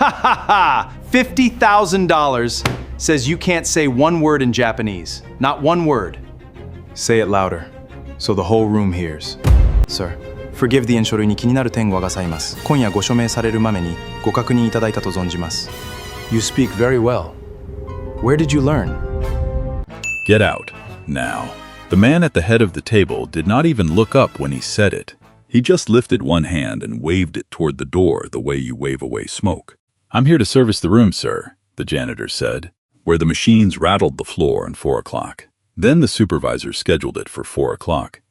Ha ha ha! $50,000 says you can't say one word in Japanese. Not one word. Say it louder, so the whole room hears. Sir, forgive the 書類に気になる点がございます。今夜ご署名されるまめにご確認いただいたと存じます。You speak very well. Where did you learn? Get out, now. The man at the head of the table did not even look up when he said it. He just lifted one hand and waved it toward the door the way you wave away smoke. I'm here to service the room, sir, the janitor said, where the machines rattled the floor at 4 o'clock. Then the supervisor scheduled it for 4 o'clock.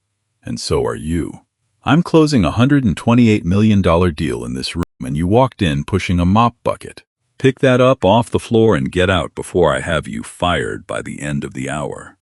And so are you. I'm closing a $128 million deal in this room, and you walked in pushing a mop bucket. Pick that up off the floor and get out before I have you fired by the end of the hour.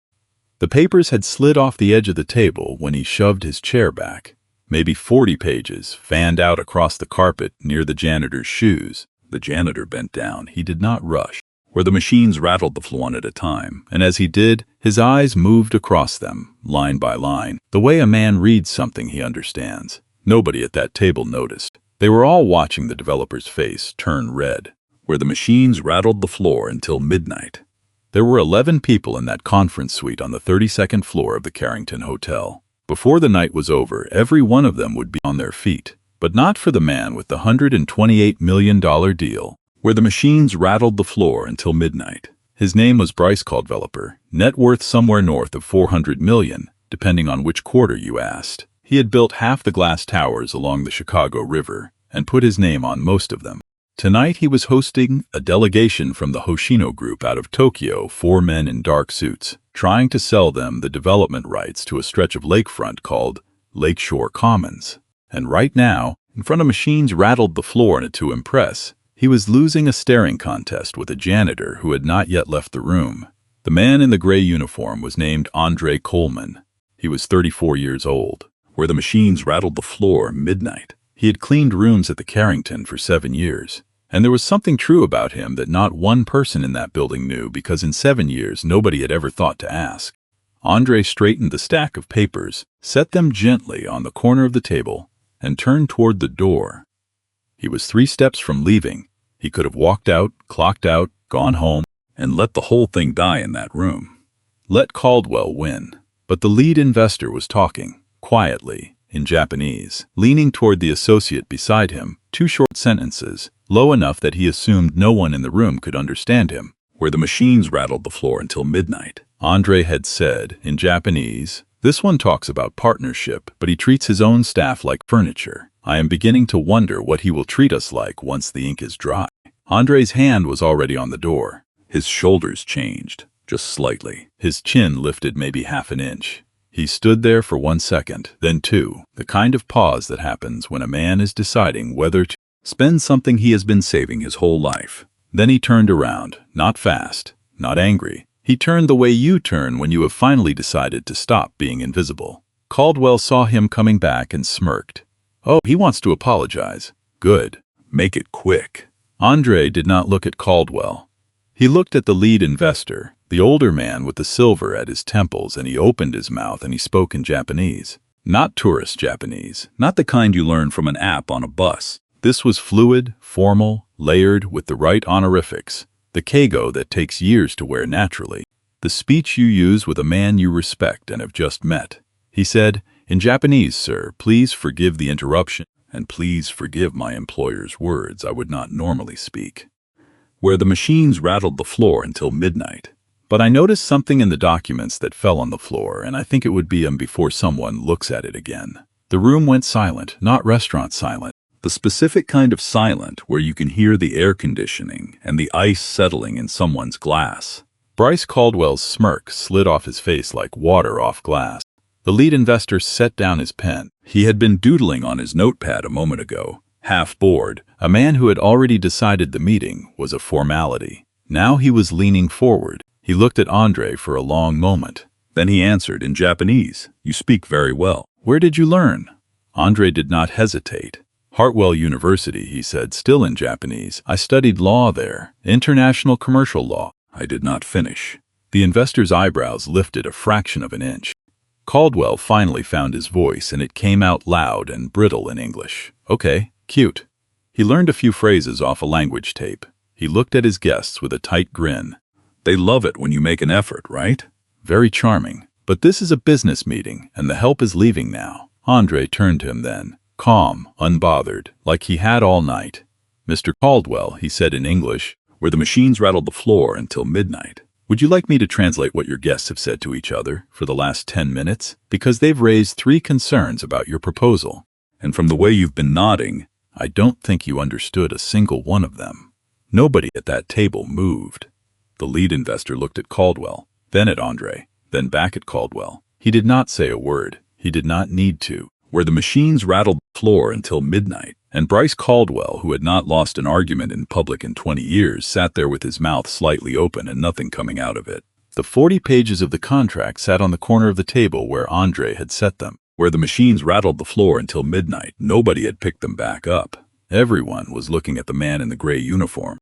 The papers had slid off the edge of the table when he shoved his chair back. Maybe 40 pages fanned out across the carpet near the janitor's shoes. The janitor bent down. He did not rush, where the machines rattled the floor one at a time, and as he did, his eyes moved across them, line by line, the way a man reads something he understands. Nobody at that table noticed. They were all watching the developer's face turn red, where the machines rattled the floor until midnight. There were 11 people in that conference suite on the 32nd floor of the Carrington Hotel. Before the night was over, every one of them would be on their feet, but not for the man with the $128 million deal, where the machines rattled the floor until midnight. His name was Bryce Caldwell, net worth somewhere north of $400 million, depending on which quarter you asked. He had built half the glass towers along the Chicago River and put his name on most of them. Tonight he was hosting a delegation from the Hoshino Group out of Tokyo, 4 men in dark suits, trying to sell them the development rights to a stretch of lakefront called Lakeshore Commons. And right now, in front of machines rattled the floor to impress, he was losing a staring contest with a janitor who had not yet left the room. The man in the gray uniform was named Andre Coleman. He was 34 years old. Where the machines rattled the floor midnight. He had cleaned rooms at the Carrington for 7 years. And there was something true about him that not one person in that building knew, because in 7 years nobody had ever thought to ask. Andre straightened the stack of papers, set them gently on the corner of the table, and turned toward the door. He was 3 steps from leaving. He could have walked out, clocked out, gone home, and let the whole thing die in that room. Let Caldwell win. But the lead investor was talking, quietly, in Japanese, leaning toward the associate beside him, 2 short sentences, low enough that he assumed no one in the room could understand him. Where the machines rattled the floor until midnight. Andre had said, in Japanese, "This one talks about partnership, but he treats his own staff like furniture. I am beginning to wonder what he will treat us like once the ink is dry." Andre's hand was already on the door. His shoulders changed, just slightly. His chin lifted maybe half an inch. He stood there for 1 second, then 2, the kind of pause that happens when a man is deciding whether to spend something he has been saving his whole life. Then he turned around, not fast, not angry. He turned the way you turn when you have finally decided to stop being invisible. Caldwell saw him coming back and smirked. Oh, he wants to apologize. Good. Make it quick. Andre did not look at Caldwell. He looked at the lead investor, the older man with the silver at his temples, and he opened his mouth and he spoke in Japanese. Not tourist Japanese, not the kind you learn from an app on a bus. This was fluid, formal, layered with the right honorifics, the keigo that takes years to wear naturally, the speech you use with a man you respect and have just met. He said, "In Japanese, sir, please forgive the interruption, and please forgive my employer's words I would not normally speak." Where the machines rattled the floor until midnight. But I noticed something in the documents that fell on the floor, and I think it would be before someone looks at it again. The room went silent, not restaurant silent. The specific kind of silent where you can hear the air conditioning and the ice settling in someone's glass. Bryce Caldwell's smirk slid off his face like water off glass. The lead investor set down his pen. He had been doodling on his notepad a moment ago. Half bored, a man who had already decided the meeting was a formality. Now he was leaning forward. He looked at Andre for a long moment. Then he answered in Japanese, "You speak very well. Where did you learn?" Andre did not hesitate. "Hartwell University," he said, still in Japanese. "I studied law there, international commercial law." I did not finish. The investor's eyebrows lifted a fraction of an inch. Caldwell finally found his voice, and it came out loud and brittle in English. "Okay, cute." He learned a few phrases off a language tape. He looked at his guests with a tight grin. They love it when you make an effort, right? Very charming. But this is a business meeting, and the help is leaving now. Andre turned to him then, calm, unbothered, like he had all night. Mr. Caldwell, he said in English, where the machines rattled the floor until midnight. Would you like me to translate what your guests have said to each other for the last 10 minutes? Because they've raised 3 concerns about your proposal. And from the way you've been nodding, I don't think you understood a single one of them. Nobody at that table moved. The lead investor looked at Caldwell, then at Andre, then back at Caldwell. He did not say a word. He did not need to. Where the machines rattled the floor until midnight, and Bryce Caldwell, who had not lost an argument in public in 20 years, sat there with his mouth slightly open and nothing coming out of it. The 40 pages of the contract sat on the corner of the table where Andre had set them. Where the machines rattled the floor until midnight, nobody had picked them back up. Everyone was looking at the man in the gray uniform.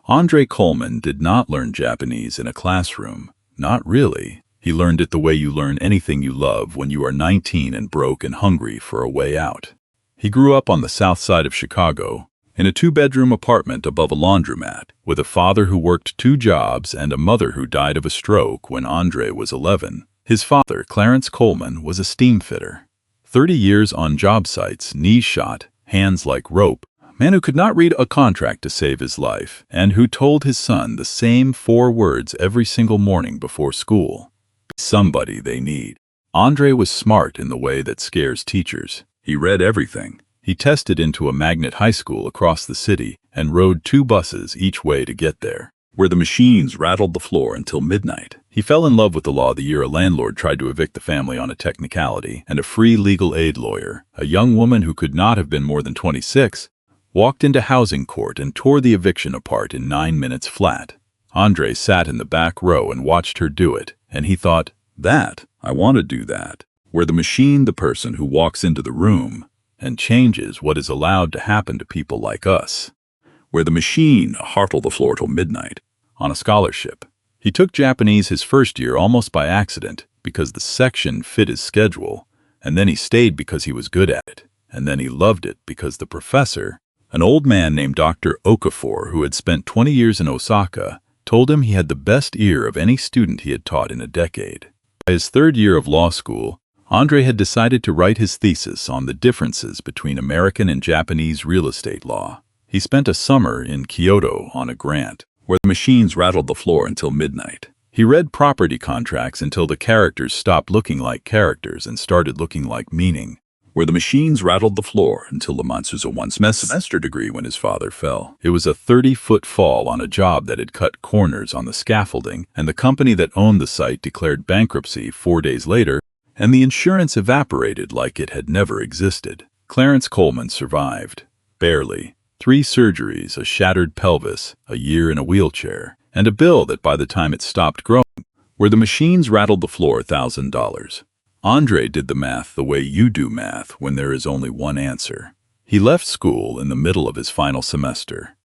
Andre Coleman did not learn Japanese in a classroom. Not really. He learned it the way you learn anything you love when you are 19 and broke and hungry for a way out. He grew up on the south side of Chicago, in a 2-bedroom apartment above a laundromat, with a father who worked 2 jobs and a mother who died of a stroke when Andre was 11. His father, Clarence Coleman, was a steam fitter. 30 years on job sites, knees shot, hands like rope, a man who could not read a contract to save his life, and who told his son the same 4 words every single morning before school. Somebody they need. Andre was smart in the way that scares teachers. He read everything. He tested into a magnet high school across the city and rode 2 buses each way to get there. Where the machines rattled the floor until midnight. He fell in love with the law the year a landlord tried to evict the family on a technicality, and a free legal aid lawyer, a young woman who could not have been more than 26, walked into housing court and tore the eviction apart in 9 minutes flat. Andre sat in the back row and watched her do it, and he thought, I want to do that. Where the machine, the person who walks into the room and changes what is allowed to happen to people like us. Where the machine rattled the floor till midnight, on a scholarship. He took Japanese his first year almost by accident because the section fit his schedule, and then he stayed because he was good at it, and then he loved it because the professor, an old man named Dr. Okafor who had spent 20 years in Osaka, told him he had the best ear of any student he had taught in a decade. By his 3rd year of law school, Andre had decided to write his thesis on the differences between American and Japanese real estate law. He spent a summer in Kyoto on a grant, where the machines rattled the floor until midnight. He read property contracts until the characters stopped looking like characters and started looking like meaning. Where the machines rattled the floor until the monsters of one semester degree when his father fell. It was a 30-foot fall on a job that had cut corners on the scaffolding, and the company that owned the site declared bankruptcy 4 days later, and the insurance evaporated like it had never existed. Clarence Coleman survived. Barely. 3 surgeries, a shattered pelvis, a year in a wheelchair, and a bill that by the time it stopped growing, where the machines rattled the floor $1,000. Andre did the math the way you do math when there is only one answer. He left school in the middle of his final semester.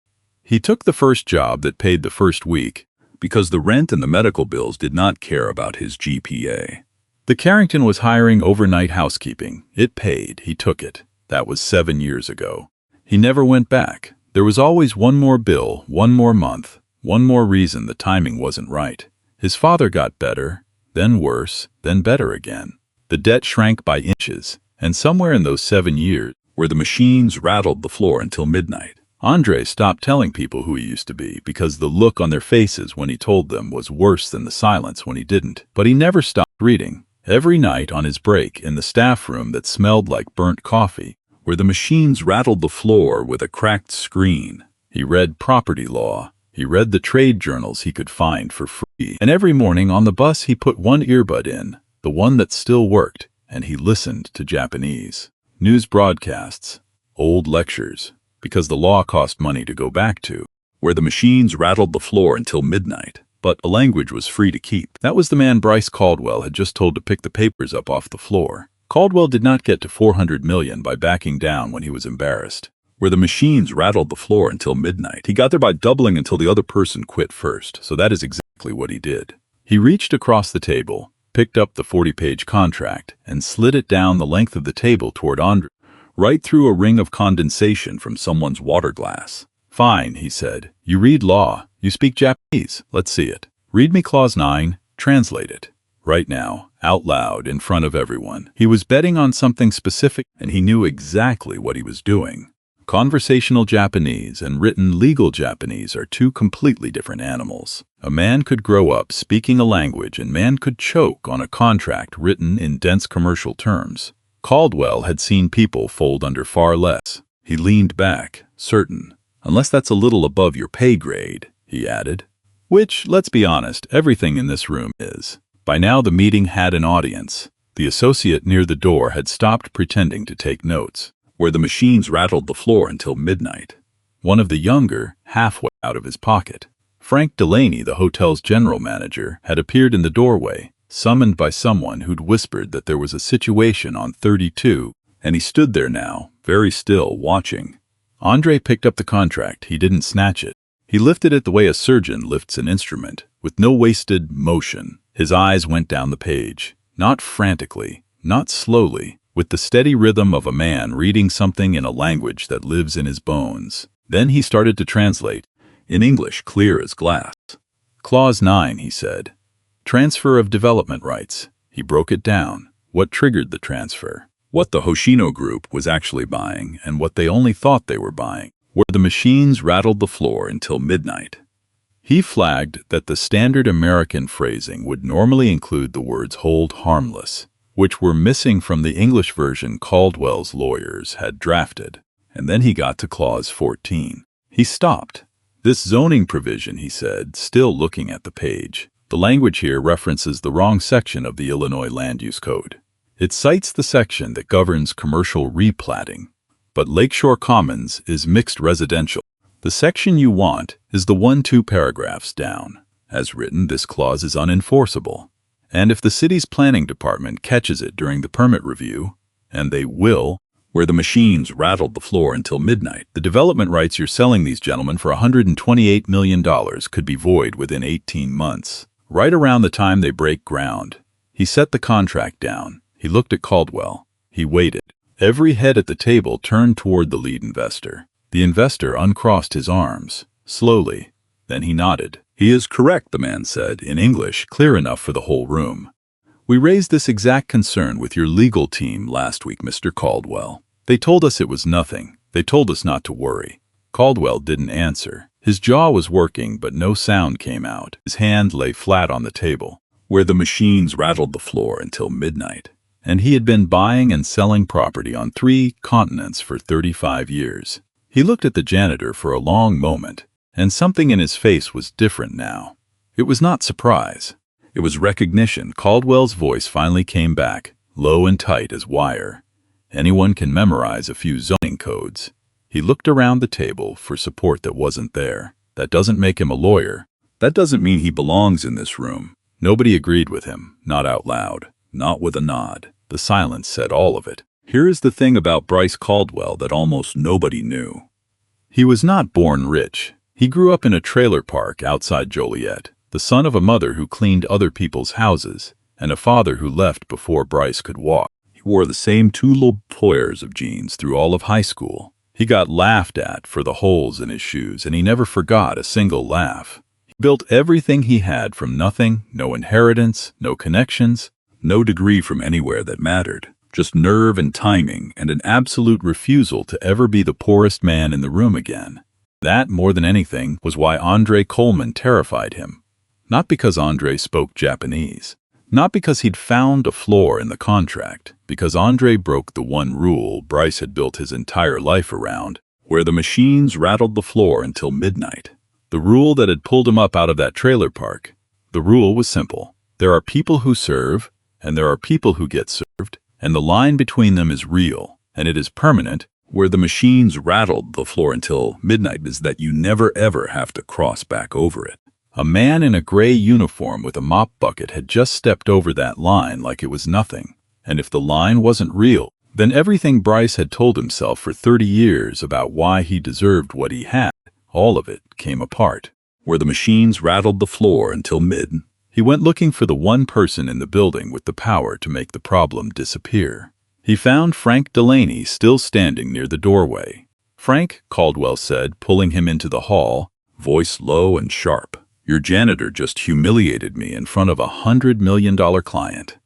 He took the first job that paid the first week because the rent and the medical bills did not care about his GPA. The Carrington was hiring overnight housekeeping. It paid. He took it. That was 7 years ago. He never went back. There was always one more bill, one more month, one more reason the timing wasn't right. His father got better, then worse, then better again. The debt shrank by inches, and somewhere in those 7 years, where the machines rattled the floor until midnight, Andre stopped telling people who he used to be because the look on their faces when he told them was worse than the silence when he didn't. But he never stopped reading. Every night on his break in the staff room that smelled like burnt coffee, where the machines rattled the floor with a cracked screen, he read property law. He read the trade journals he could find for free. And every morning on the bus he put one earbud in, the one that still worked, and he listened to Japanese. News broadcasts, old lectures, because the law cost money to go back to, where the machines rattled the floor until midnight. But a language was free to keep. That was the man Bryce Caldwell had just told to pick the papers up off the floor. Caldwell did not get to $400 million by backing down when he was embarrassed. Where the machines rattled the floor until midnight. He got there by doubling until the other person quit first, so that is exactly what he did. He reached across the table, picked up the 40-page contract, and slid it down the length of the table toward Andre. right through a ring of condensation from someone's water glass. Fine, he said. You read law. You speak Japanese. Let's see it. Read me Clause 9. Translate it. Right now, out loud, in front of everyone. He was betting on something specific, and he knew exactly what he was doing. Conversational Japanese and written legal Japanese are two completely different animals. A man could grow up speaking a language, and man could choke on a contract written in dense commercial terms. Caldwell had seen people fold under far less. He leaned back, certain. Unless that's a little above your pay grade, he added. Which, let's be honest, everything in this room is. By now the meeting had an audience. The associate near the door had stopped pretending to take notes. Where the machines rattled the floor until midnight. One of the younger, halfway out of his pocket. Frank Delaney, the hotel's general manager, had appeared in the doorway, summoned by someone who'd whispered that there was a situation on 32, and he stood there now, very still, watching. Andre picked up the contract. He didn't snatch it. He lifted it the way a surgeon lifts an instrument, with no wasted motion. His eyes went down the page, not frantically, not slowly, with the steady rhythm of a man reading something in a language that lives in his bones. Then he started to translate, in English clear as glass. Clause 9, he said. Transfer of development rights. He broke it down. What triggered the transfer? What the Hoshino Group was actually buying, and what they only thought they were buying. Where the machines rattled the floor until midnight. He flagged that the standard American phrasing would normally include the words hold harmless, which were missing from the English version Caldwell's lawyers had drafted. And then he got to Clause 14. He stopped. This zoning provision, he said, still looking at the page. The language here references the wrong section of the Illinois Land Use Code. It cites the section that governs commercial replatting. But Lakeshore Commons is mixed residential. The section you want is the 1-2 paragraphs down. As written, this clause is unenforceable. And if the city's planning department catches it during the permit review, and they will, where the machines rattled the floor until midnight, the development rights you're selling these gentlemen for $128 million could be void within 18 months, right around the time they break ground. He set the contract down. He looked at Caldwell. He waited. Every head at the table turned toward the lead investor. The investor uncrossed his arms, slowly. Then he nodded. He is correct, the man said, in English, clear enough for the whole room. We raised this exact concern with your legal team last week, Mr. Caldwell. They told us it was nothing. They told us not to worry. Caldwell didn't answer. His jaw was working, but no sound came out. His hand lay flat on the table, where the machines rattled the floor until midnight. And he had been buying and selling property on 3 continents for 35 years. He looked at the janitor for a long moment. And something in his face was different now. It was not surprise. It was recognition. Caldwell's voice finally came back, low and tight as wire. Anyone can memorize a few zoning codes. He looked around the table for support that wasn't there. That doesn't make him a lawyer. That doesn't mean he belongs in this room. Nobody agreed with him, not out loud, not with a nod. The silence said all of it. Here is the thing about Bryce Caldwell that almost nobody knew. He was not born rich. He grew up in a trailer park outside Joliet, the son of a mother who cleaned other people's houses, and a father who left before Bryce could walk. He wore the same 2 little pairs of jeans through all of high school. He got laughed at for the holes in his shoes, and he never forgot a single laugh. He built everything he had from nothing, no inheritance, no connections, no degree from anywhere that mattered. Just nerve and timing and an absolute refusal to ever be the poorest man in the room again. That, more than anything, was why Andre Coleman terrified him. Not because Andre spoke Japanese. Not because he'd found a flaw in the contract. Because Andre broke the one rule Bryce had built his entire life around, where the machines rattled the floor until midnight. The rule that had pulled him up out of that trailer park. The rule was simple. There are people who serve, and there are people who get served, and the line between them is real, and it is permanent. Where the machines rattled the floor until midnight is that you never ever have to cross back over it. A man in a gray uniform with a mop bucket had just stepped over that line like it was nothing. And if the line wasn't real, then everything Bryce had told himself for 30 years about why he deserved what he had, all of it came apart. Where the machines rattled the floor until midnight, he went looking for the one person in the building with the power to make the problem disappear. He found Frank Delaney still standing near the doorway. "Frank," Caldwell said, pulling him into the hall, voice low and sharp, "your janitor just humiliated me in front of $100 million client.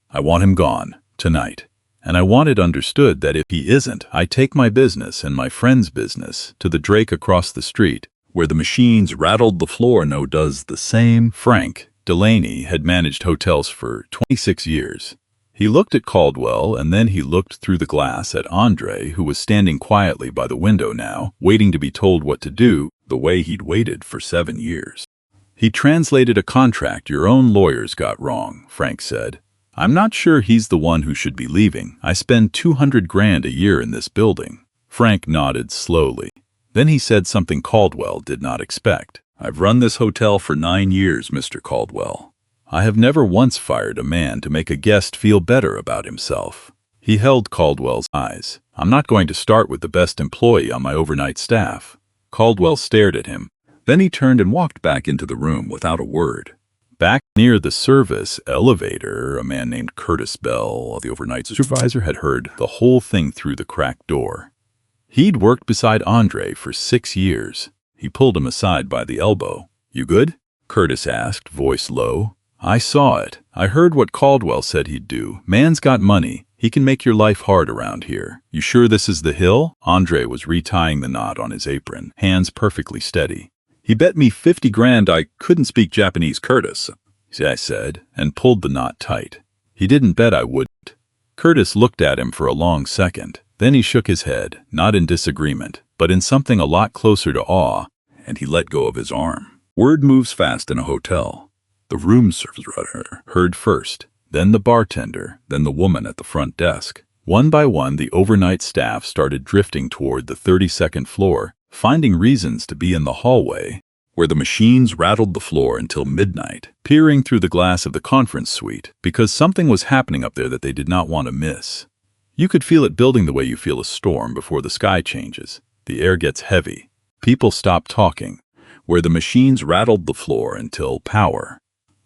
I want him gone, tonight. And I want it understood that if he isn't, I take my business and my friend's business to the Drake across the street, where the machines rattled the floor. No does the same." Frank Delaney had managed hotels for 26 years. He looked at Caldwell, and then he looked through the glass at Andre, who was standing quietly by the window now, waiting to be told what to do, the way he'd waited for 7 years. "He translated a contract your own lawyers got wrong," Frank said. "I'm not sure he's the one who should be leaving. I spend 200 grand a year in this building." Frank nodded slowly. Then he said something Caldwell did not expect. "I've run this hotel for 9 years, Mr. Caldwell. I have never once fired a man to make a guest feel better about himself." He held Caldwell's eyes. "I'm not going to start with the best employee on my overnight staff." Caldwell stared at him. Then he turned and walked back into the room without a word. Back near the service elevator, a man named Curtis Bell, the overnight supervisor, had heard the whole thing through the cracked door. He'd worked beside Andre for 6 years. He pulled him aside by the elbow. "You good?" Curtis asked, voice low. "I saw it. I heard what Caldwell said he'd do. Man's got money. He can make your life hard around here. You sure this is the hill?" Andre was retying the knot on his apron, hands perfectly steady. "He bet me 50 grand I couldn't speak Japanese, Curtis," I said, and pulled the knot tight. "He didn't bet I wouldn't." Curtis looked at him for a long second. Then he shook his head, not in disagreement, but in something a lot closer to awe, and he let go of his arm. "Word moves fast in a hotel. The room service heard first, then the bartender, then the woman at the front desk. One by one, the overnight staff started drifting toward the 32nd floor, finding reasons to be in the hallway, where the machines rattled the floor until midnight, peering through the glass of the conference suite, because something was happening up there that they did not want to miss. You could feel it building the way you feel a storm before the sky changes. The air gets heavy. People stop talking, where the machines rattled the floor until power.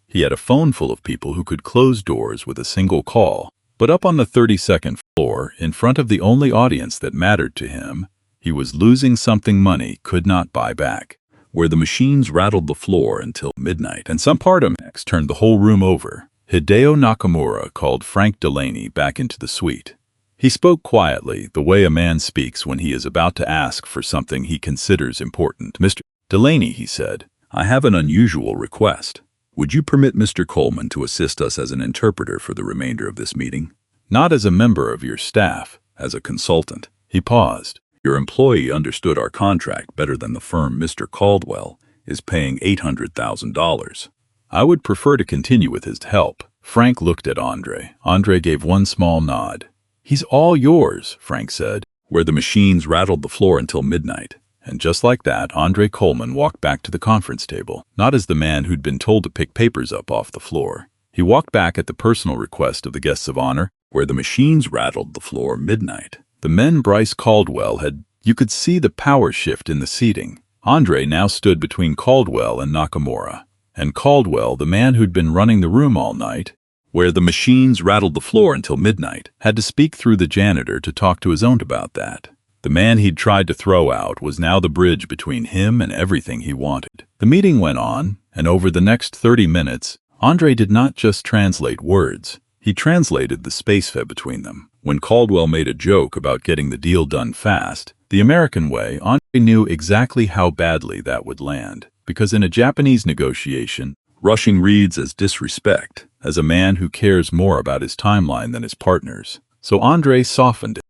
He had a phone full of people who could close doors with a single call, but up on the 32nd floor, in front of the only audience that mattered to him, he was losing something money could not buy back, where the machines rattled the floor until midnight, and some part of Max turned the whole room over. Hideo Nakamura called Frank Delaney back into the suite. He spoke quietly, the way a man speaks when he is about to ask for something he considers important. "Mr. Delaney," he said, "I have an unusual request. Would you permit Mr. Coleman to assist us as an interpreter for the remainder of this meeting? Not as a member of your staff, as a consultant." He paused. "Your employee understood our contract better than the firm Mr. Caldwell is paying $800,000. I would prefer to continue with his help." Frank looked at Andre. Andre gave one small nod. "He's all yours," Frank said, where the machines rattled the floor until midnight. And just like that, Andre Coleman walked back to the conference table, not as the man who'd been told to pick papers up off the floor. He walked back at the personal request of the guests of honor, where the machines rattled the floor midnight. The men Bryce Caldwell had, you could see the power shift in the seating. Andre now stood between Caldwell and Nakamura. And Caldwell, the man who'd been running the room all night, where the machines rattled the floor until midnight, had to speak through the janitor to talk to his own about that. The man he'd tried to throw out was now the bridge between him and everything he wanted. The meeting went on, and over the next 30 minutes, Andre did not just translate words. He translated the space fed between them. When Caldwell made a joke about getting the deal done fast, the American way, Andre knew exactly how badly that would land. Because in a Japanese negotiation, rushing reads as disrespect, as a man who cares more about his timeline than his partners. So Andre softened it.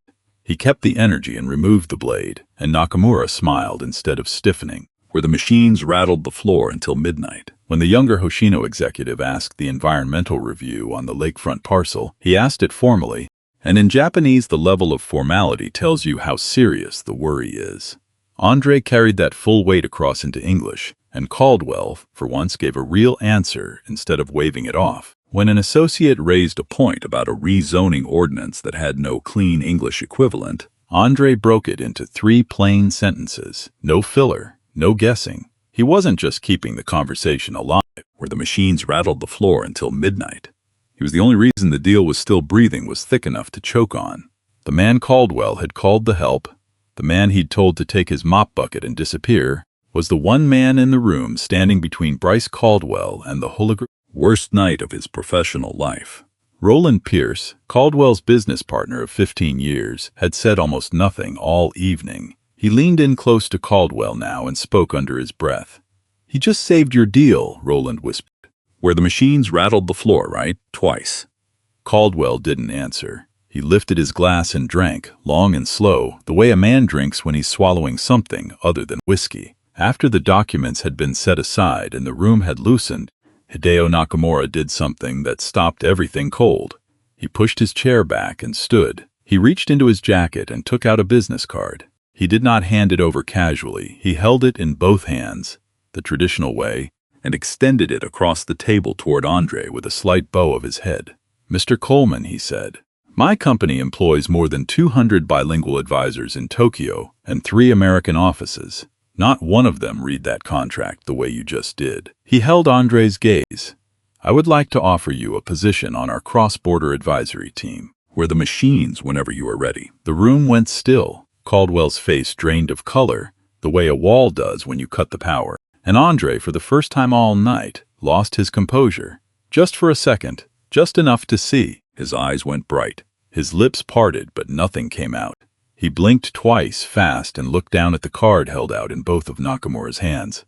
He kept the energy and removed the blade, and Nakamura smiled instead of stiffening, where the machines rattled the floor until midnight. When the younger Hoshino executive asked the environmental review on the lakefront parcel, he asked it formally, and in Japanese the level of formality tells you how serious the worry is. Andre carried that full weight across into English, and Caldwell, for once, gave a real answer instead of waving it off. When an associate raised a point about a rezoning ordinance that had no clean English equivalent, Andre broke it into 3 plain sentences. No filler, no guessing. He wasn't just keeping the conversation alive, where the machines rattled the floor until midnight. He was the only reason the deal was still breathing was thick enough to choke on. The man Caldwell had called the help, the man he'd told to take his mop bucket and disappear, was the one man in the room standing between Bryce Caldwell and the worst night of his professional life. Roland Pierce, Caldwell's business partner of 15 years, had said almost nothing all evening. He leaned in close to Caldwell now and spoke under his breath. "He just saved your deal," Roland whispered. "Where the machines rattled the floor, right? Twice." Caldwell didn't answer. He lifted his glass and drank, long and slow, the way a man drinks when he's swallowing something other than whiskey. After the documents had been set aside and the room had loosened, Hideo Nakamura did something that stopped everything cold. He pushed his chair back and stood. He reached into his jacket and took out a business card. He did not hand it over casually. He held it in both hands, the traditional way, and extended it across the table toward Andre with a slight bow of his head. "Mr. Coleman," he said, "my company employs more than 200 bilingual advisors in Tokyo and 3 American offices. Not one of them read that contract the way you just did." He held Andre's gaze. "I would like to offer you a position on our cross-border advisory team, where the machines whenever you are ready." The room went still. Caldwell's face drained of color, the way a wall does when you cut the power. And Andre, for the first time all night, lost his composure. Just for a second, just enough to see. His eyes went bright. His lips parted, but nothing came out. He blinked twice, fast, and looked down at the card held out in both of Nakamura's hands.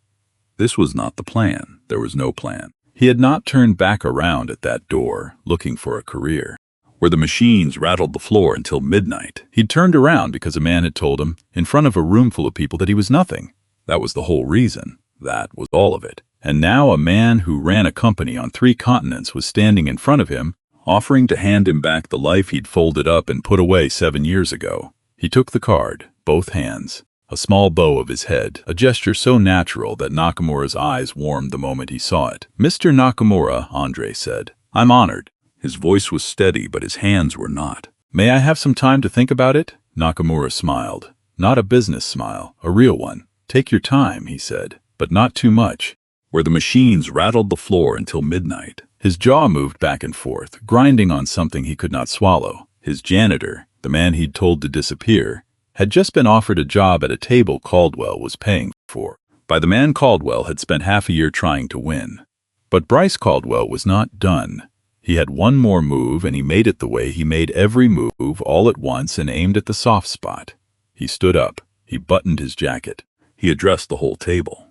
This was not the plan. There was no plan. He had not turned back around at that door, looking for a career. Where the machines rattled the floor until midnight. He'd turned around because a man had told him, in front of a room full of people, that he was nothing. That was the whole reason. That was all of it. And now a man who ran a company on 3 continents was standing in front of him, offering to hand him back the life he'd folded up and put away 7 years ago. He took the card, both hands, a small bow of his head, a gesture so natural that Nakamura's eyes warmed the moment he saw it. "Mr. Nakamura," Andre said, "I'm honored." His voice was steady, but his hands were not. "May I have some time to think about it?" Nakamura smiled. Not a business smile, a real one. "Take your time," he said, "but not too much." Where the machines rattled the floor until midnight. His jaw moved back and forth, grinding on something he could not swallow. His janitor, the man he'd told to disappear, had just been offered a job at a table Caldwell was paying for, by the man Caldwell had spent half a year trying to win. But Bryce Caldwell was not done. He had one more move, and he made it the way he made every move, all at once and aimed at the soft spot. He stood up. He buttoned his jacket. He addressed the whole table.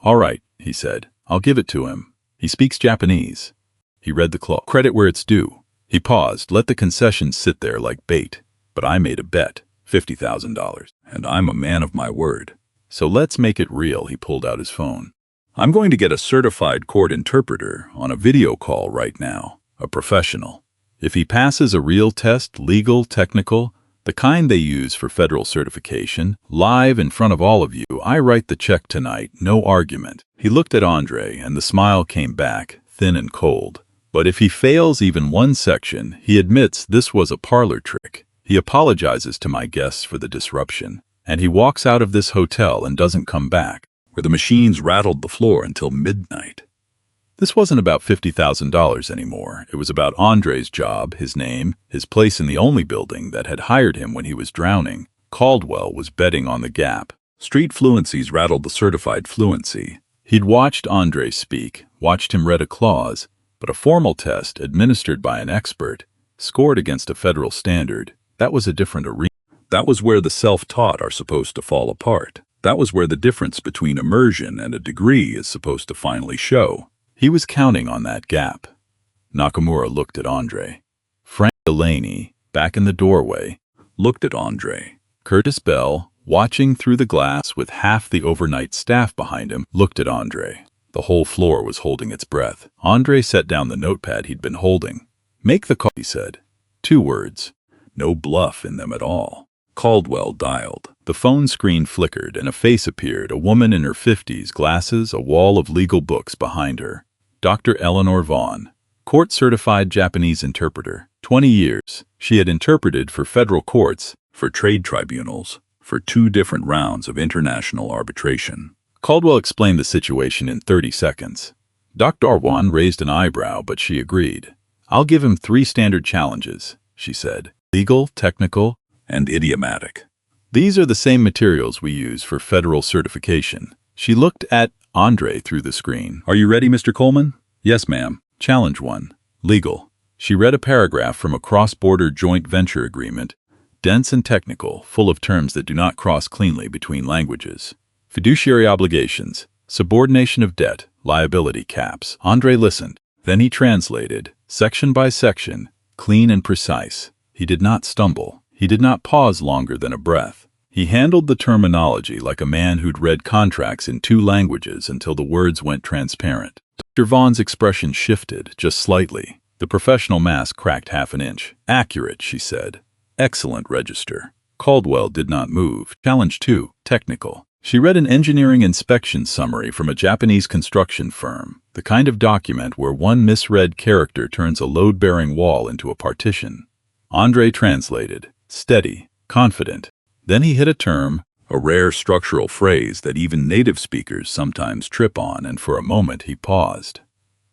"All right," he said. "I'll give it to him. He speaks Japanese." He read the clause. "Credit where it's due." He paused, let the concessions sit there like bait. "But I made a bet, $50,000, and I'm a man of my word. So let's make it real." He pulled out his phone. "I'm going to get a certified court interpreter on a video call right now, a professional. If he passes a real test, legal, technical, the kind they use for federal certification, live in front of all of you, I write the check tonight, no argument." He looked at Andre, and the smile came back, thin and cold. "But if he fails even one section, he admits this was a parlor trick. He apologizes to my guests for the disruption, and he walks out of this hotel and doesn't come back." Where the machines rattled the floor until midnight. This wasn't about $50,000 anymore. It was about Andre's job, his name, his place in the only building that had hired him when he was drowning. Caldwell was betting on the gap. Street fluencies rattled the certified fluency. He'd watched Andre speak, watched him read a clause, but a formal test administered by an expert, scored against a federal standard, that was a different arena. That was where the self-taught are supposed to fall apart. That was where the difference between immersion and a degree is supposed to finally show. He was counting on that gap. Nakamura looked at Andre. Frank Delaney, back in the doorway, looked at Andre. Curtis Bell, watching through the glass with half the overnight staff behind him, looked at Andre. The whole floor was holding its breath. Andre set down the notepad he'd been holding. "Make the call," he said. 2 words. No bluff in them at all. Caldwell dialed. The phone screen flickered and a face appeared, a woman in her 50s, glasses, a wall of legal books behind her. Dr. Eleanor Vaughn, court-certified Japanese interpreter. 20 years. She had interpreted for federal courts, for trade tribunals, for 2 different rounds of international arbitration. Caldwell explained the situation in 30 seconds. Dr. Vaughn raised an eyebrow, but she agreed. I'll give him 3 standard challenges, she said. Legal, technical, and idiomatic. These are the same materials we use for federal certification. She looked at Andre through the screen. Are you ready, Mr. Coleman? Yes, ma'am. Challenge 1. Legal. She read a paragraph from a cross-border joint venture agreement, dense and technical, full of terms that do not cross cleanly between languages. Fiduciary obligations, subordination of debt, liability caps. Andre listened. Then he translated, section by section, clean and precise. He did not stumble. He did not pause longer than a breath. He handled the terminology like a man who'd read contracts in 2 languages until the words went transparent. Dr. Vaughn's expression shifted, just slightly. The professional mask cracked half an inch. Accurate, she said. Excellent register. Caldwell did not move. Challenge 2. Technical. She read an engineering inspection summary from a Japanese construction firm, the kind of document where one misread character turns a load-bearing wall into a partition. Andre translated, steady, confident. Then he hit a term, a rare structural phrase that even native speakers sometimes trip on, and for a moment he paused.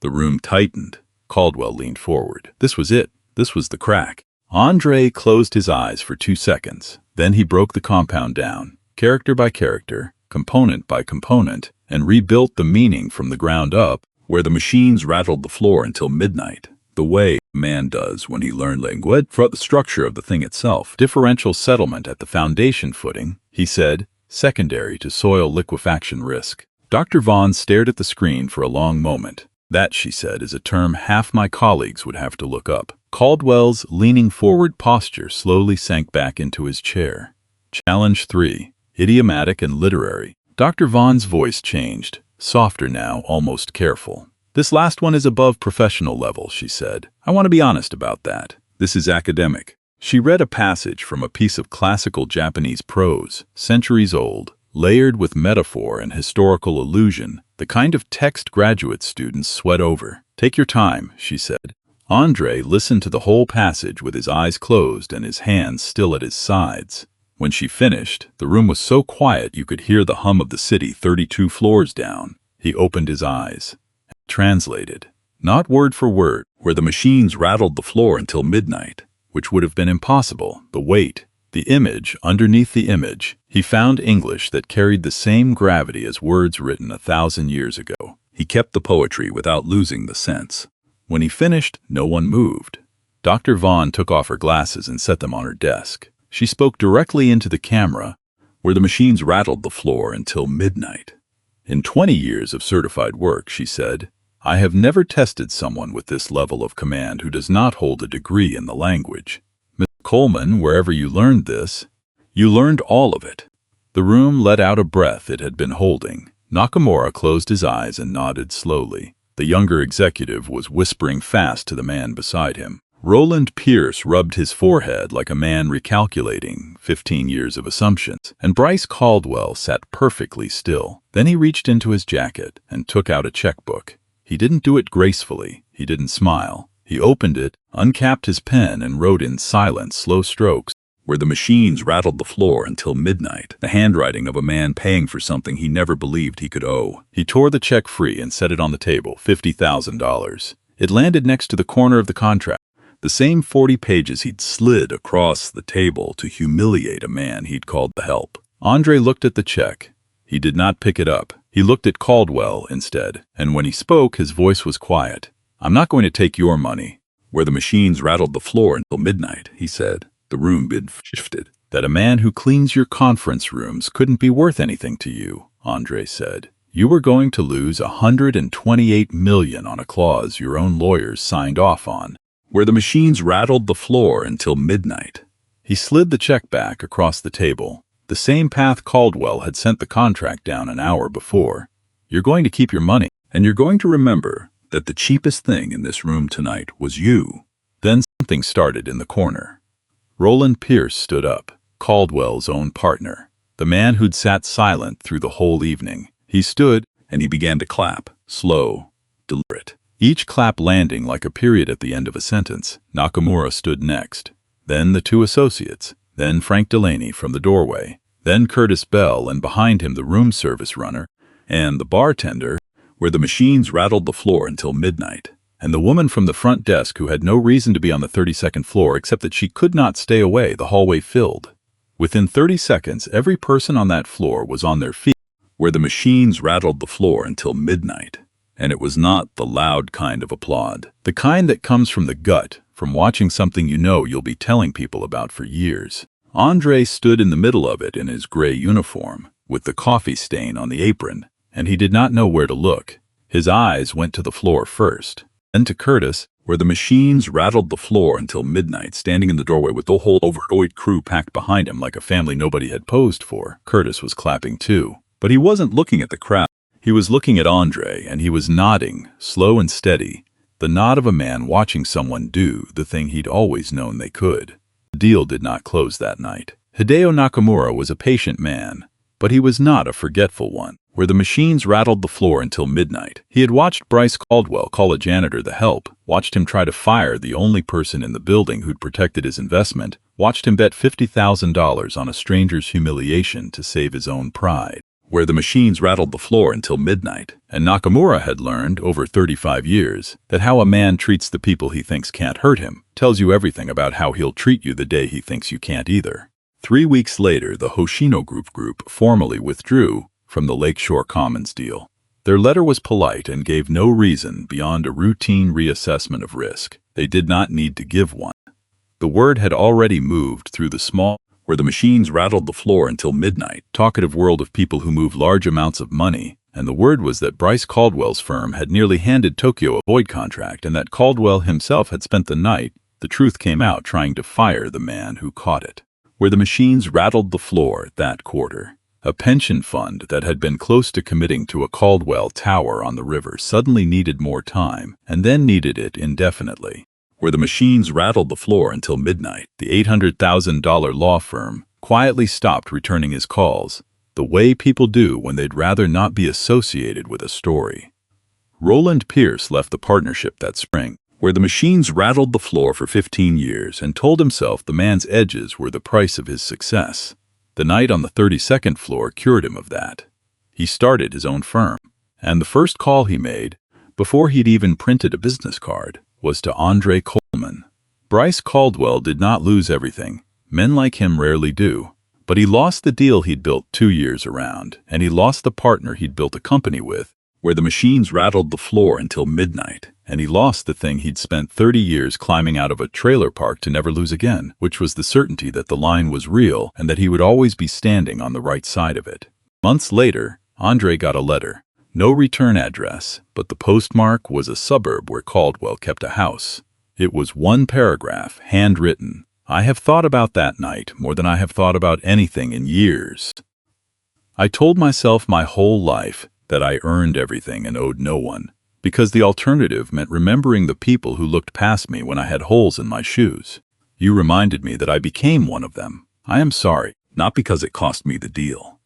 The room tightened. Caldwell leaned forward. This was it. This was the crack. Andre closed his eyes for 2 seconds. Then he broke the compound down, character by character, component by component, and rebuilt the meaning from the ground up, where the machines rattled the floor until midnight, the way a man does when he learned language. For the structure of the thing itself, differential settlement at the foundation footing, he said, secondary to soil liquefaction risk. Dr. Vaughn stared at the screen for a long moment. That, she said, is a term half my colleagues would have to look up. Caldwell's leaning forward posture slowly sank back into his chair. Challenge 3. Idiomatic and literary. Dr. Vaughn's voice changed, softer now, almost careful. This last one is above professional level, she said. I want to be honest about that. This is academic. She read a passage from a piece of classical Japanese prose, centuries old, layered with metaphor and historical allusion, the kind of text graduate students sweat over. Take your time, she said. Andre listened to the whole passage with his eyes closed and his hands still at his sides. When she finished, the room was so quiet you could hear the hum of the city 32 floors down. He opened his eyes. Translated, not word for word, where the machines rattled the floor until midnight, which would have been impossible. The weight, the image underneath the image. He found English that carried the same gravity as words written 1,000 years ago. He kept the poetry without losing the sense. When he finished, no one moved. Dr. Vaughn took off her glasses and set them on her desk. She spoke directly into the camera, where the machines rattled the floor until midnight. In 20 years of certified work, she said, I have never tested someone with this level of command who does not hold a degree in the language. Mr. Coleman, wherever you learned this, you learned all of it. The room let out a breath it had been holding. Nakamura closed his eyes and nodded slowly. The younger executive was whispering fast to the man beside him. Roland Pierce rubbed his forehead like a man recalculating 15 years of assumptions, and Bryce Caldwell sat perfectly still. Then he reached into his jacket and took out a checkbook. He didn't do it gracefully. He didn't smile. He opened it, uncapped his pen, and wrote in silent, slow strokes, where the machines rattled the floor until midnight, the handwriting of a man paying for something he never believed he could owe. He tore the check free and set it on the table, $50,000. It landed next to the corner of the contract, the same 40 pages he'd slid across the table to humiliate a man he'd called to help. Andre looked at the check. He did not pick it up. He looked at Caldwell instead, and when he spoke, his voice was quiet. I'm not going to take your money. Where the machines rattled the floor until midnight, he said. The room bid shifted. That a man who cleans your conference rooms couldn't be worth anything to you, Andre said. You were going to lose $128 million on a clause your own lawyers signed off on. Where the machines rattled the floor until midnight. He slid the check back across the table, the same path Caldwell had sent the contract down an hour before. You're going to keep your money, and you're going to remember that the cheapest thing in this room tonight was you. Then something started in the corner. Roland Pierce stood up, Caldwell's own partner, the man who'd sat silent through the whole evening. He stood, and he began to clap, slow, deliberate. Each clap landing like a period at the end of a sentence. Nakamura stood next, then the 2 associates, then Frank Delaney from the doorway, then Curtis Bell, and behind him the room service runner and the bartender, where the machines rattled the floor until midnight. and the woman from the front desk who had no reason to be on the 32nd floor except that she could not stay away, the hallway filled. Within 30 seconds, every person on that floor was on their feet, where the machines rattled the floor until midnight. And it was not the loud kind of applaud, the kind that comes from the gut, from watching something you know you'll be telling people about for years. Andre stood in the middle of it in his gray uniform, with the coffee stain on the apron, and he did not know where to look. His eyes went to the floor first, then to Curtis, where the machines rattled the floor until midnight, standing in the doorway with the whole overjoyed crew packed behind him like a family nobody had posed for. Curtis was clapping too, but he wasn't looking at the crowd. He was looking at Andre, and he was nodding, slow and steady, the nod of a man watching someone do the thing he'd always known they could. The deal did not close that night. Hideo Nakamura was a patient man, but he was not a forgetful one. Where the machines rattled the floor until midnight, he had watched Bryce Caldwell call a janitor the help, watched him try to fire the only person in the building who'd protected his investment, watched him bet $50,000 on a stranger's humiliation to save his own pride. Where the machines rattled the floor until midnight, and Nakamura had learned, over 35 years, that how a man treats the people he thinks can't hurt him tells you everything about how he'll treat you the day he thinks you can't either. 3 weeks later, the Hoshino Group formally withdrew from the Lakeshore Commons deal. Their letter was polite and gave no reason beyond a routine reassessment of risk. They did not need to give one. The word had already moved through the small, where the machines rattled the floor until midnight, talkative world of people who move large amounts of money, and the word was that Bryce Caldwell's firm had nearly handed Tokyo a void contract and that Caldwell himself had spent the night, the truth came out, trying to fire the man who caught it. Where the machines rattled the floor that quarter, a pension fund that had been close to committing to a Caldwell tower on the river suddenly needed more time, and then needed it indefinitely. Where the machines rattled the floor until midnight, the $800,000 law firm quietly stopped returning his calls, the way people do when they'd rather not be associated with a story. Roland Pierce left the partnership that spring, where the machines rattled the floor for 15 years, and told himself the man's edges were the price of his success. The night on the 32nd floor cured him of that. He started his own firm, and the first call he made, before he'd even printed a business card, was to Andre Coleman. Bryce Caldwell did not lose everything. Men like him rarely do. But he lost the deal he'd built 2 years around, and he lost the partner he'd built a company with, where the machines rattled the floor until midnight, and he lost the thing he'd spent 30 years climbing out of a trailer park to never lose again, which was the certainty that the line was real and that he would always be standing on the right side of it. Months later, Andre got a letter. No return address, but the postmark was a suburb where Caldwell kept a house. It was one paragraph, handwritten. I have thought about that night more than I have thought about anything in years. I told myself my whole life that I earned everything and owed no one, because the alternative meant remembering the people who looked past me when I had holes in my shoes. You reminded me that I became one of them. I am sorry, not because it cost me the deal.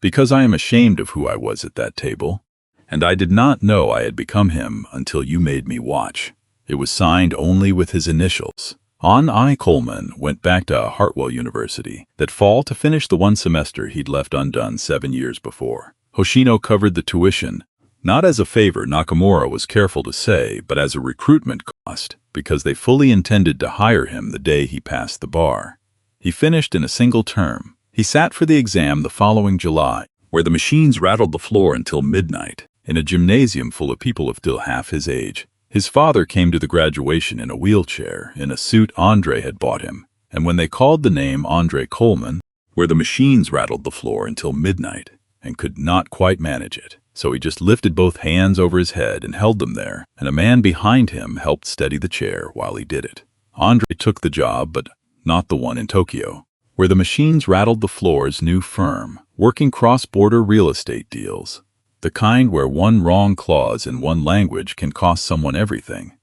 Because I am ashamed of who I was at that table. And I did not know I had become him until you made me watch. It was signed only with his initials. I. Coleman went back to Hartwell University that fall to finish the one semester he'd left undone 7 years before. Hoshino covered the tuition, not as a favor, Nakamura was careful to say, but as a recruitment cost, because they fully intended to hire him the day he passed the bar. He finished in a single term. He sat for the exam the following July, where the machines rattled the floor until midnight, in a gymnasium full of people of still half his age. His father came to the graduation in a wheelchair, in a suit Andre had bought him, and when they called the name Andre Coleman, where the machines rattled the floor until midnight, and could not quite manage it, so he just lifted both hands over his head and held them there, and a man behind him helped steady the chair while he did it. Andre took the job, but not the one in Tokyo, where the machines rattled the floor's new firm, working cross-border real estate deals. The kind where one wrong clause in one language can cost someone everything.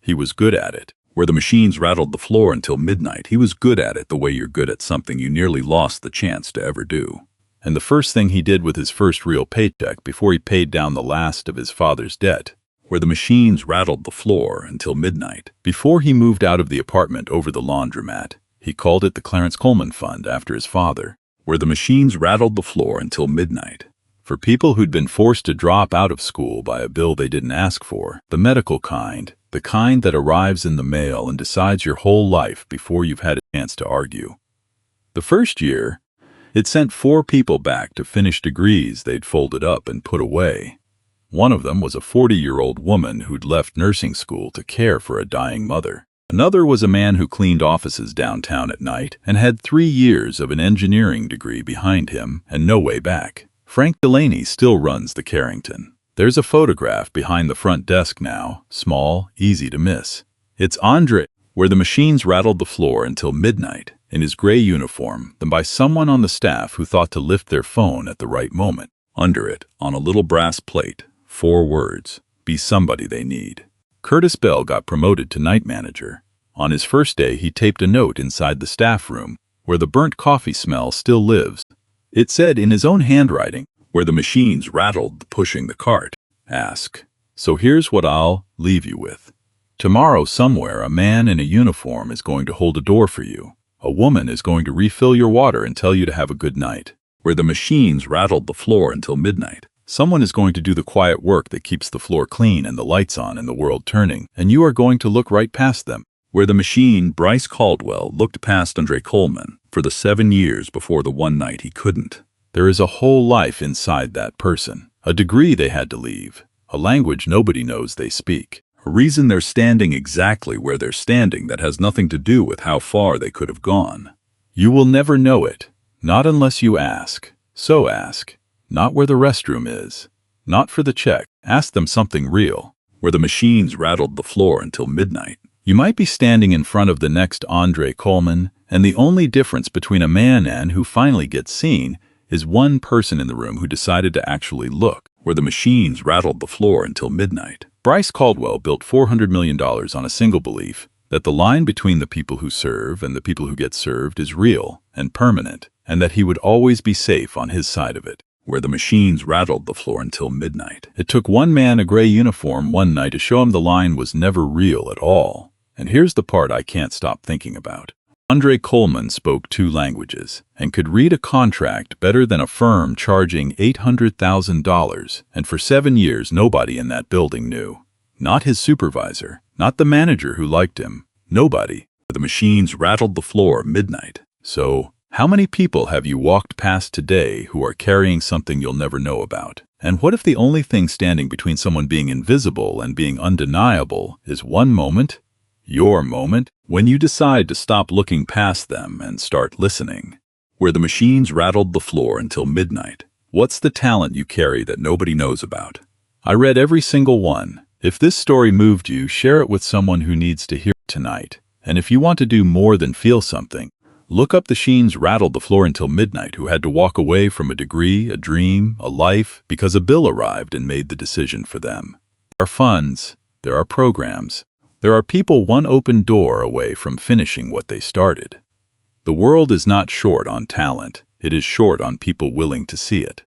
He was good at it. Where the machines rattled the floor until midnight, he was good at it the way you're good at something you nearly lost the chance to ever do. And the first thing he did with his first real paycheck before he paid down the last of his father's debt, where the machines rattled the floor until midnight, before he moved out of the apartment over the laundromat, he called it the Clarence Coleman Fund after his father, where the machines rattled the floor until midnight. For people who'd been forced to drop out of school by a bill they didn't ask for, the medical kind, the kind that arrives in the mail and decides your whole life before you've had a chance to argue. The first year, it sent 4 people back to finish degrees they'd folded up and put away. One of them was a 40-year-old woman who'd left nursing school to care for a dying mother. Another was a man who cleaned offices downtown at night and had 3 years of an engineering degree behind him and no way back. Frank Delaney still runs the Carrington. There's a photograph behind the front desk now, small, easy to miss. It's Andre, where the machines rattled the floor until midnight, in his gray uniform, then by someone on the staff who thought to lift their phone at the right moment. Under it, on a little brass plate, 4 words, "Be somebody they need." Curtis Bell got promoted to night manager. On his first day, he taped a note inside the staff room, where the burnt coffee smell still lives. It said in his own handwriting, "Where the machines rattled pushing the cart, ask." So here's what I'll leave you with. Tomorrow somewhere a man in a uniform is going to hold a door for you. A woman is going to refill your water and tell you to have a good night. Where the machines rattled the floor until midnight. Someone is going to do the quiet work that keeps the floor clean and the lights on and the world turning, and you are going to look right past them. Where the machine, Bryce Caldwell, looked past Andre Coleman for the 7 years before the one night he couldn't. There is a whole life inside that person, a degree they had to leave, a language nobody knows they speak, a reason they're standing exactly where they're standing that has nothing to do with how far they could have gone. You will never know it, not unless you ask. So ask. Not where the restroom is. Not for the check. Ask them something real. Where the machines rattled the floor until midnight. You might be standing in front of the next Andre Coleman, and the only difference between a man and who finally gets seen is one person in the room who decided to actually look. Where the machines rattled the floor until midnight. Bryce Caldwell built $400 million on a single belief that the line between the people who serve and the people who get served is real and permanent, and that he would always be safe on his side of it. Where the machines rattled the floor until midnight. It took one man, a gray uniform, one night to show him the line was never real at all. And here's the part I can't stop thinking about. Andre Coleman spoke 2 languages and could read a contract better than a firm charging $800,000, and for 7 years nobody in that building knew. Not his supervisor, not the manager who liked him, nobody. The machines rattled the floor midnight. So, how many people have you walked past today who are carrying something you'll never know about? And what if the only thing standing between someone being invisible and being undeniable is one moment? Your moment, when you decide to stop looking past them and start listening. Where the machines rattled the floor until midnight. What's the talent you carry that nobody knows about? I read every single one. If this story moved you, share it with someone who needs to hear it tonight. And if you want to do more than feel something, look up the machines rattled the floor until midnight who had to walk away from a degree, a dream, a life, because a bill arrived and made the decision for them. There are funds, there are programs, there are people one open door away from finishing what they started. The world is not short on talent, it is short on people willing to see it.